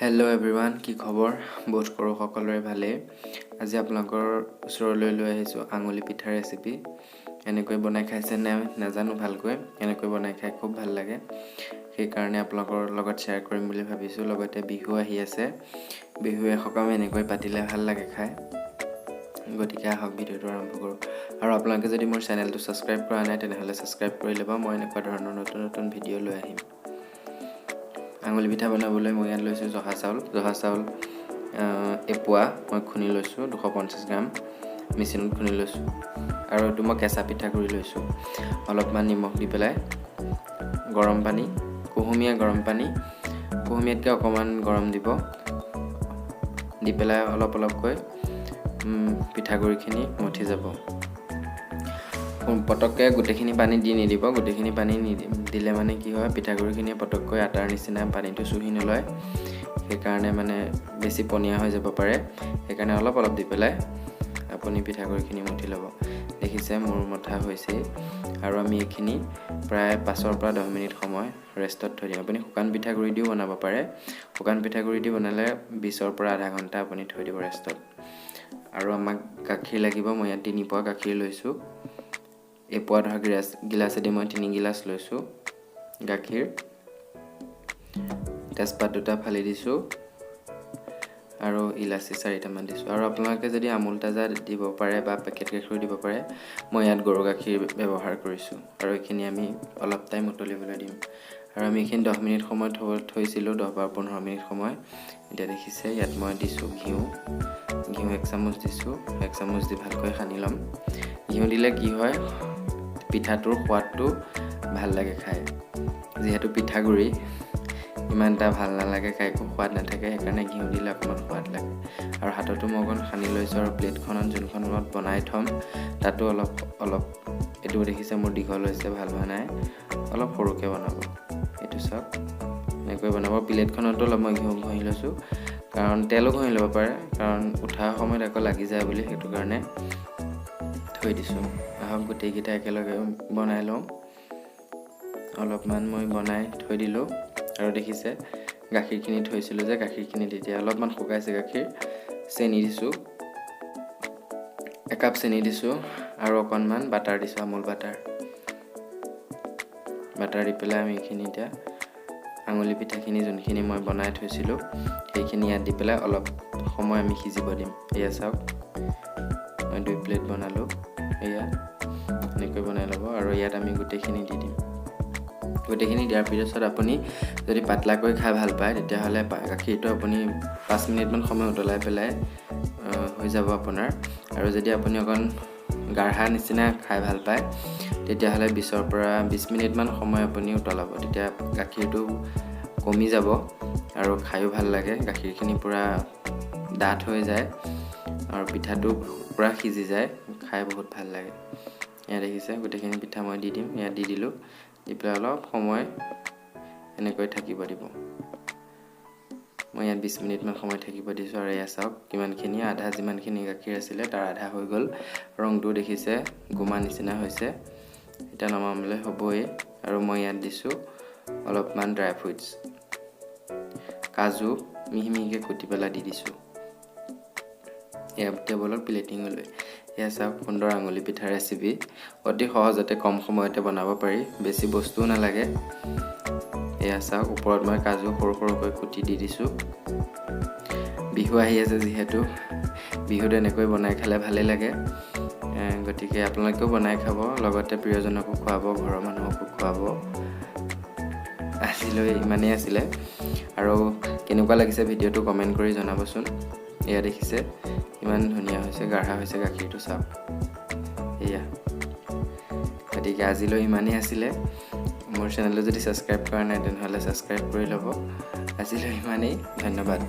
Hello everyone, কি খবৰ বহুত কৰো সকলোৰে ভালে আজি আপোনালোকৰ ওচৰলৈ লৈ আহিছো আঙুলি পিঠা ৰেচিপি এনেকৈ বনাই খাইছে নে নাজানো ভালকৈ এনেকৈ বনাই খাই খুব ভাল লাগে সেই কাৰণে আপোনালোকৰ লগত শেয়াৰ কৰিম বুলি ভাবিছো লগতে বিহু আহি আছে বিহুৱে সকাম এনেকৈ পাতিলে ভাল লাগে খাই গতিকে আহক ভিডিওটো আৰম্ভ কৰো আৰু আপোনালোকে যদি মোৰ চেনেলটো সাবস্ক্ৰাইব কৰা নাই তেনেহলে সাবস্ক্ৰাইব কৰি ল'ব মই এনেকুৱা ধৰণৰ নতুন নতুন ভিডিও লৈ আহিম আঙুলি পিঠা বনাবলৈ মই ইয়াত লৈছো জহা চাউল এপোৱা মই খুনি লৈছো 250 গ্ৰাম মেচিনত খুনি লৈছো আৰু এটো মই কেঁচা পিঠা কৰি লৈছো অলপমান নিমখ দি পেলাই গৰম পানী কুহুমীয়া গৰম পানী কুহুমীয়াতকৈ অকমান গৰম দিব দি পেলাই অলপকৈ পিঠাগুৰিখিনি মঠি যাব পটককে গুটেখিনি পানী দি নিদিব গুটেখিনি পানী দিলে মানে কি হয় পিঠাগুৰিখিনি পটককৈ আটাৰ নিচিনা পানীটো সুহি নলয় সেই কাৰণে মানে বেছি পনিয়া হৈ যাব পাৰে সেই কাৰণে অলপ দি পেলাই আপুনি পিঠাগুৰিখিনি মঠি ল'ব দেখিছে মোৰ মঠা হৈছে আৰু আমি এখিনি প্ৰায় 5 পৰা 10 মিনিট সময় ৰেষ্টত থৈ দিম আপুনি শুকান পিঠাগুৰি দিও বনাব পাৰে শুকান পিঠাগুৰি দি বনালে 20 পৰা আধা ঘণ্টা আপুনি থৈ দিব ৰেষ্টত আৰু আমাক গাখীৰ লাগিব মই ইয়াত 3 পোৱা গাখীৰ লৈছো এপোৱা ধৰ গিলাসেদি মই 3 গিলাস লৈছো গাখীৰ তেজপাত দুটা ফালি দিছো আৰু ইলাচি 4টা মান দিছো আৰু আপোনালোকে যদি আমুল তাজা দিব পাৰে বা পেকেট গাখীৰ দিব পাৰে মই ইয়াত গৰু গাখীৰ ব্যৱহাৰ কৰিছো আৰু এখিনি আমি অলপ টাইম উতলিবলৈ দিম আৰু আমি এখিনি 10 মিনিট সময় থৈছিলো 10 বা 15 মিনিট সময় এতিয়া দেখিছে ইয়াত মই দিছো ঘিউ 1 চামুচ দিছো 1 চামুচ দি ভালকৈ সানি লম ঘিউ দিলে কি হয় পিঠাটোৰ সোৱাদটো ভাল লাগে খাই যেহেতু পিঠাগুৰি ইমানটা ভাল নালাগে খাই খুব সোৱাদ নাথাকে সেইকাৰণে ঘিউ দিলে অকমান সোৱাদ লাগে আৰু হাতটো মগন সানি লৈছো আৰু প্লেটখনত যোনখনত বনাই থম তাতো অলপ এটো দেখিছে মোৰ দীঘল হৈছে ভাল হোৱা নাই অলপ সৰুকে বনাব এটো সব এনেকৈ বনাব প্লেটখনতো অলপ মই ঘিউ ঘঁহি লৈছো কাৰণ তেলো ঘঁহি ল'ব পাৰে কাৰণ উঠা সময়ত আকৌ লাগি যায় বুলি হেতু কাৰণে থৈ দিছো আহক গুটেই কিটা একেলগে বনাই লওঁ অলপমান মই বনাই থৈ দিলো আৰু দেখিছে গাখীৰখিনি থৈছিলো যে গাখীৰখিনি তেতিয়া অলপমান শুকাইছে গাখীৰ চেনি দিছো 1 কাপ চেনি দিছো আৰু অকনমান বাটাৰ দিছো আমুল বাটাৰ দি পেলাই আমি এখিনি এতিয়া আঙুলি পিঠাখিনি যোনখিনি মই বনাই থৈছিলো সেইখিনি ইয়াত দি পেলাই অলপ সময় আমি সিজিব দিম এয়া চাওক মই 2 প্লেট বনালো এয়া এনেকৈ বনাই লব আৰু ইয়াত আমি গুটেখিনি দি দিম গুটেখিনি দিয়াৰ পিছত আপুনি যদি পাতলাকৈ খাই ভাল পায় তেতিয়া হলে গাখীৰটো আপুনি 5 মিনিট মান সময় উতলাই পেলাই হৈ যাব আপোনাৰ আৰু যদি আপুনি অকন গাঢ়া নিচিনা খাই ভাল পায় তেতিয়া হলে 20 পৰা 20 মিনিট মান সময় আপুনি উতলাব তেতিয়া গাখীৰটো কমি যাব আৰু খাইও ভাল লাগে গাখীৰখিনি পুৰা ডাঠ হৈ যায় আৰু পিঠাটো পুৰা সিজি যায় খাই বহুত ভাল লাগে ইয়া দেখিছে গুটেখিনি পিঠা মই দি দিম ইয়া দি দিলো দি পেলাই অলপ সময় এনেকৈ থাকিব দিব মই ইয়াত 20 মিনিট মান সময় থাকিব দিছো আৰু এয়া চাওক কিমানখিনি আধা যিমানখিনি গাখীৰ আছিল তাৰ আধা হৈ গল ৰংটো দেখিছে গুমা নিচিনা হৈছে এটা নমামলে হ'বই আৰু মই ইয়াত দিছো অলপমান ড্ৰাই ফ্ৰুটছ কাজু মিহিমিহিকে কুটি পেলাই দি দিছো এয়া টেবুলত প্লেটিং লৈ এয়া চাওক সুন্দৰ আঙুলি পিঠা ৰেচিপি অতি সহজতে কম সময়তে বনাব পাৰি বেছি বস্তু নালাগে এয়া চাওক ওপৰত মই কাজু সৰুকৈ কুটি দি দিছো বিহু আহি আছে যেহেতু বিহুত এনেকৈ বনাই খালে ভালে লাগে গতিকে আপোনালোকেও বনাই খাব লগতে প্ৰিয়জনকো খুৱাব ঘৰৰ মানুহকো খুৱাব আজিলৈ ইমানেই আছিল আৰু কেনেকুৱা লাগিছে ভিডিওটো কমেন্ট কৰি জনাবচোন এয়া দেখিছে ইমান ধুনীয়া হৈছে গাঢ়া হৈছে গাখীৰটো চাওক এয়া গতিকে আজিলৈ ইমানেই আছিল মোৰ চেনেলটো যদি সাবস্ক্ৰাইব কৰা নাই তেনেহলে সাবস্ক্ৰাইব কৰি ল'ব আজিলৈ ইমানেই ধন্যবাদ